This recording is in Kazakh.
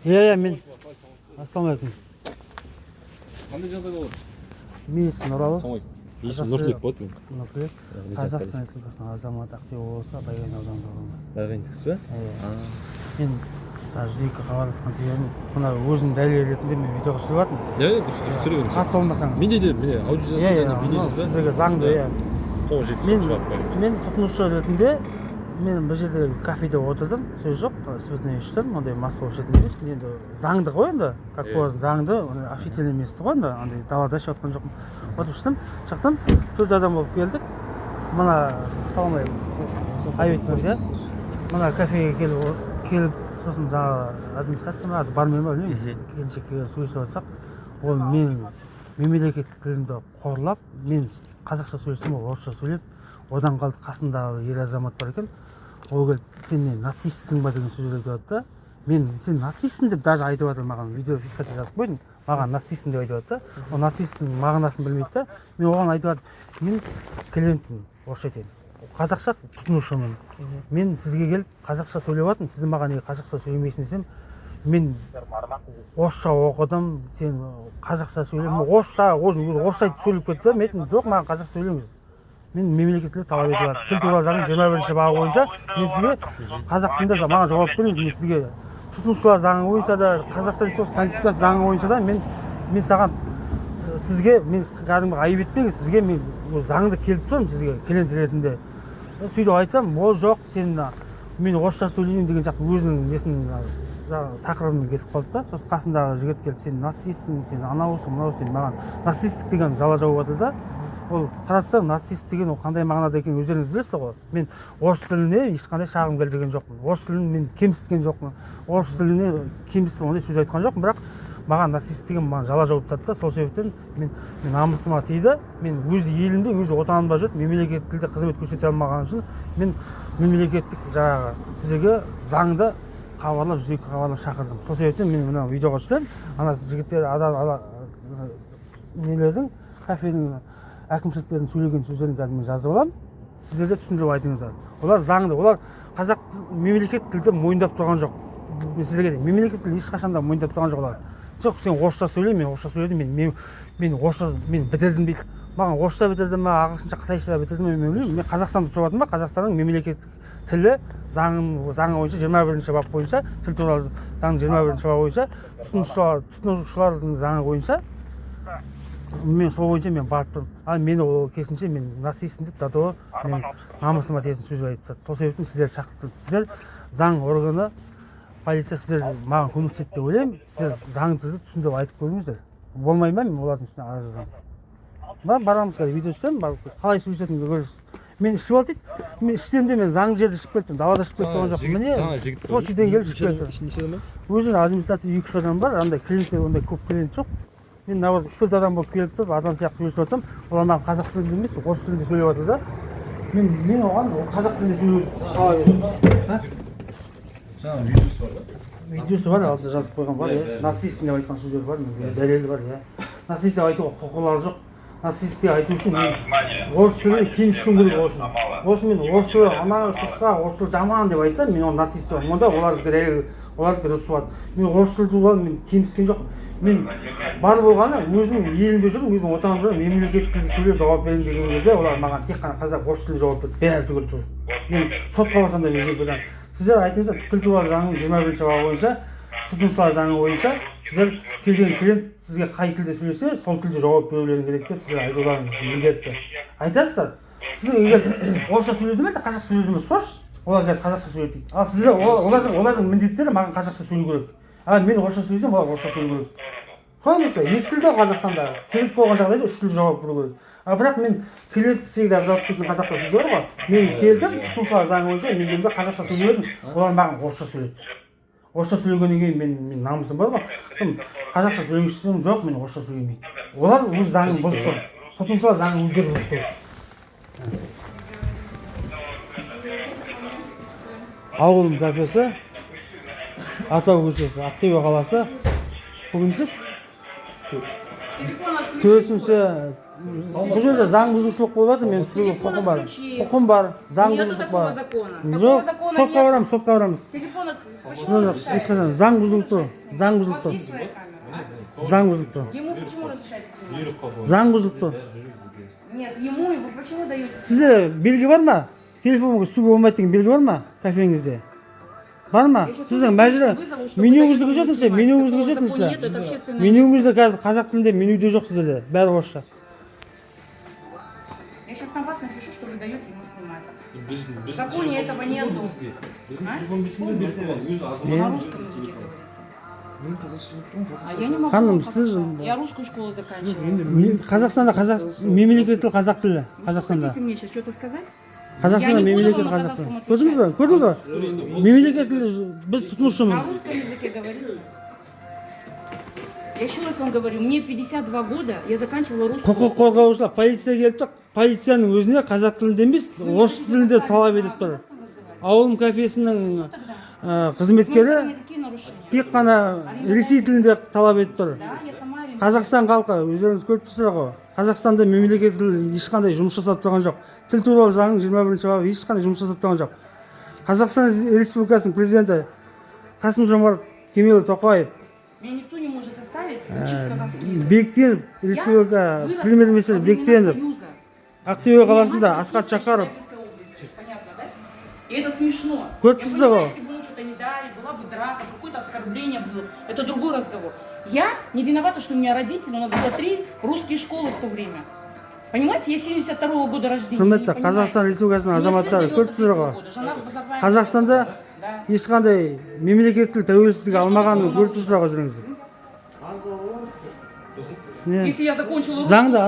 Иә, мен. Ассалаумағалейкум. Қандай жағдай болады? Мен есімім Нұралы. Есімім Нұртілек болады. Нұртілек. Қазақстан Республикасының азаматы, Ақтөбе облысы Байғанин ауданында боламын. Байғанин бе? Мен жүзеге хабарласқан себебім, мына өзінің дәлелі ретінде мен видеоға түсіріп жатырмын. Дұрыс түсіре беріңіз. Қатысы болмасаңыз. Менде де міне аудио жазып сіздерге заңды, мен тұтынушы ретінде мен бір жерде кафеде отырдым, сөз жоқ, спиртный іштім, ондай мас болып ішетін емес. Енді заңды ғой енді, как болады заңды, официальный емес қой енді, андай далада ішіп жатқан жоқпын. Отырып іштім, шықтым, 4 адам болып келдік. Мына саламалейкум. Айбек мырза. Мына кафеге келіп сосын жаңағы администрация ма, бармен ба білмеймін, келіншекке сөйлесіп жатсақ, ол мен мемлекеттік тілімді қорлап, мен қазақша сөйлесем, ол орысша сөйлеп, одан қалды қасындағы ер азамат бар екен, ол келіп, сен не нацистсің ба деген сөз айтып жатты да. Мен сен нацистсің деп даже айтып жатыр маған, видео фиксация жазып қойдым, маған нацистсің деп айтып жатты. Ол нацисттің мағынасын білмейді да. Мен оған айтып жатырмын, мен клиентпін, орысша айтайын. Қазақша тұтынушымын. Мен сізге келіп қазақша сөйлеп жатырмын, сіз маған неге қазақша сөйлемейсің десем, мен орысша оқыдым, сен қазақша сөйлеме, орысша айтып сөйлеп кетті, мен айтамын, жоқ, маған қазақша сөйлеңіз. Мен мемлекеттілік талап етіп жатырмын. Тіл туралы заңның 21-ші бабы бойынша мен сізге қазақ тілінде маған жауап беріңіз, мен сізге тұтынушылар заңы бойынша да, Қазақстан Республикасы Конституциясы заңы бойынша да мен саған сізге мен кәдімгі айып етпеңіз, сізге мен заңды келіп тұрмын сізге клиент ретінде. Сөйтіп айтсам, ол жоқ, сен мен орысша сөйлеймін деген сияқты өзінің несін тақырыбымен кетіп қалды да. Сосын қасындағы жігіт келіп, сен нацистсің, сен анаусың, мынаусың, маған нацистік деген жала жауып жатыр да. Ол қаратсаң, нацист деген ол қандай мағынада екенін өздеріңіз білесіздер ғой. Мен орыс тіліне ешқандай шағым келтірген жоқпын. Орыс тілін мен кемсіткен жоқпын. Орыс тіліне кемсітіп ондай сөз айтқан жоқпын, бірақ маған нацист деген маған жала жауып жатты да. Сол себептен мен намысыма тиді. Мен өз елімде, өз отанымда жүріп, мемлекеттік тілде қызмет көрсете алмағаным үшін мен мемлекеттік жаңағы сіздерге заңды хабарлап, жүзеге хабарлап шақырдым. Сол себептен мен мына видеоға түстім. Ана жігіттер нелердің кафенің әкімшіліктердің сөйлеген сөздерін қазір мен жазып аламын. Сіздер де түсіндіріп айтыңыздар. Олар заңды, олар қазақ мемлекеттік тілді мойындап тұрған жоқ. Мен сіздерге деймін, мемлекеттік тілді ешқашан да мойындап тұрған жоқ олар. Жоқ, сен орысша сөйле, мен орысша сөйледім, мен орысша мен бітірдім дейді. Маған орысша бітірдім ме, ағылшынша, қытайша бітірдім ме, мен білмеймін. Мен Қазақстанда тұрып жатырмын ба, Қазақстанның мемлекеттік тілі заңы бойынша 21-ші бап бойынша, тіл туралы заңның 21-ші бап бойынша, тұтынушылардың заңы бойынша мен сол бойынша мен барып тұрмын. Ал мені ол керісінше мен нацистсің деп дато мен намысыма тиетін сөз айтып. Сол себептен сіздер шақырттым. Сіздер заң органы, полиция сіздер маған көмектеседі деп ойлаймын. Сіздер заң тілді түсіндіріп айтып көріңіздер. Болмай ма мен олардың үстіне арыз жазамын. Барамыз қазір видео түсіремін, қалай сөйлесетініңізді көресіз. Мен ішіп алды дейді. Мен ішсемде мен заңды жерде ішіп кеттім, далада ішіп кетіп тұрған жоқпын. Міне Сочиден келіп ішіп кеттім. Өзі администрация 2-3 адам бар, андай клиенттер ондай көп клиент жоқ. Мен наоборот 3-4 адам болып келіп тұрып, адам сияқты сөйлесіп жатсам, олар маған қазақ тілінде емес, орыс тілінде сөйлеп жатыр да. Мен оған қазақ тілінде сөйлеп жаңағы видеосы бар да? Видеосы бар, алдында жазып қойған бар, нацистсің деп айтқан сөздер бар, дәлелі бар, нацист деп айтуға құқылары жоқ. Нацист деп айту үшін мен орыс тіліне кемсітуім керек ол үшін. Ол үшін мен орыс тілі ана шошқа, орыс тілі жаман деп айтсам, мен оны нацист деп айтамын. Онда олардікі дұрыс болады. Мен орыс тілі туралы мен кемсіткен жоқпын. Мен бар болғаны өзім елімде жүрмін, өзім отанымда жүрмін, мемлекеттік тілде сөйлеп жауап беремін деген кезде олар маған тек қана қазақ орыс тілде жауап берді. Бәрі түгел тұр. Мен сотқа барсам да мен жеңіп кетемін. Сіздер айтыңыздар, тіл туралы заңның 21-ші бабы бойынша, тұтынушылар заңы бойынша сіздер келген клиент сізге қай тілде сөйлесе, сол тілде жауап берулерің керек деп сіздер айтуларыңыз міндетті. Айтасыздар. Сіздер егер орысша сөйледі ме, қазақша сөйледі ме сұраңызшы. Олар қазір қазақша сөйлейді дейді. Ал сіздер олардың міндеттері маған қазақша сөйлеу керек. Ал мен орысша сөйлесем, олар орысша сөйлеу керек. Солай емес пе? Екі тілде Қазақстанда. Керек болған жағдайда 3 тілде жауап беру керек. Бірақ мен клиент всегда жауап беретін қазақша сөз бар ғой. Мен келдім, тұтынушылар заңы бойынша мен келдім қазақша сөйледім. Олар маған орысша сөйледі. Орысша сөйлегеннен кейін мен намысым бар ғой. Қазақша сөйлегішсем жоқ, мен орысша сөйлемейді. Олар өз заңын бұзып тұр. Тұтынушылар заңын өздері бұзып тұр. Ауылым кафесі, Атырау көшесі, Ақтөбе қаласы. Бүгін сіз Телефон отключи. төртінші бұл жерде заң бұзушылық болып жатыр, мен түсіруге құқым бар. Құқым бар, заң Нету бұзушылық такого бар. закона. Жоқ, Такого закона сотқа нет. барамыз, сотқа барамыз. Телефон отключи. Жоқ, ешқашан заң бұзылып тұр, заң У бұзылып вас тұр, есть своя камера? заң бұзылып тұр, Ему почему разрешаете снимать? заң бұзылып тұр. Нет, ему и вы почему даете? Сізде белгі бар ма? Телефонға түсуге болмайды деген белгі бар ма? Кафеңізде? Бар ма? Сіздің мәжілі менюңізді көрсетіңізші, менюңізді көрсетіңізші. Менюңізде қазір қазақ тілінде менюде жоқ сіздерде, бәрі орысша. Я сейчас на вас напишу, что вы даете ему снимать. В законе этого нету. На русском языке говорите. А я не могу. Ханым, сіз Я русскую школу заканчивала. Қазақстанда мемлекеттік тіл қазақ тілі, Қазақстанда. Хотите мне сейчас что-то сказать? Қазақстанда Я не буду мемлекеттік вам на қазақ тілі. казахском Көрдіңіз ба? Көрдіңіз ба? Мемлекеттік тілі біз На тұтынушымыз. русском языке говорите. Я еще раз вам говорю, мне 52 года, я заканчивала русскую Құқық қорғаушылар полиция келіп тұр. Полицияның өзіне қазақ тілінде емес, орыс тілінде талап етіп тұр. Ауылым кафесінің қызметкері Какие нарушения? тек қана ресей тілінде талап етіп тұр. Да, я сама ориентируюсь. Қазақстан халқы өздеріңіз көріп тұрсыздар ғой. Қазақстанда мемлекеттік тіл ешқандай жұмыс жасап тұрған жоқ. Тіл туралы заңның 21-ші бабы ешқандай жұмыс жасап тұрған жоқ. Қазақстан Республикасының президенті Қасым-Жомарт Кемелұлы Тоқаев Меня никто не может заставить учить казахский язык. Бектенов, республика премьер-министрі Бектенов, Ақтөбе қаласында Асхат Шақаров. Понятно, да? И это смешно. Көріп Я тұрсыздар понимаю, ғой. если бы ему что-то не дали, была бы драка, какое-то оскорбление было. Это другой разговор. Я не виновата, что у меня родители, у нас было 3 русские школы в то время. Понимаете, я 72-го года рождения. Құрметті Қазақстан Республикасының азаматтары, көріп тұрсыздар ғой. Қазақстанда ешқандай мемлекеттік тәуелсіздік алмағанын көріп тұрсыздар ғой өздеріңіз. Если я закончила Заңда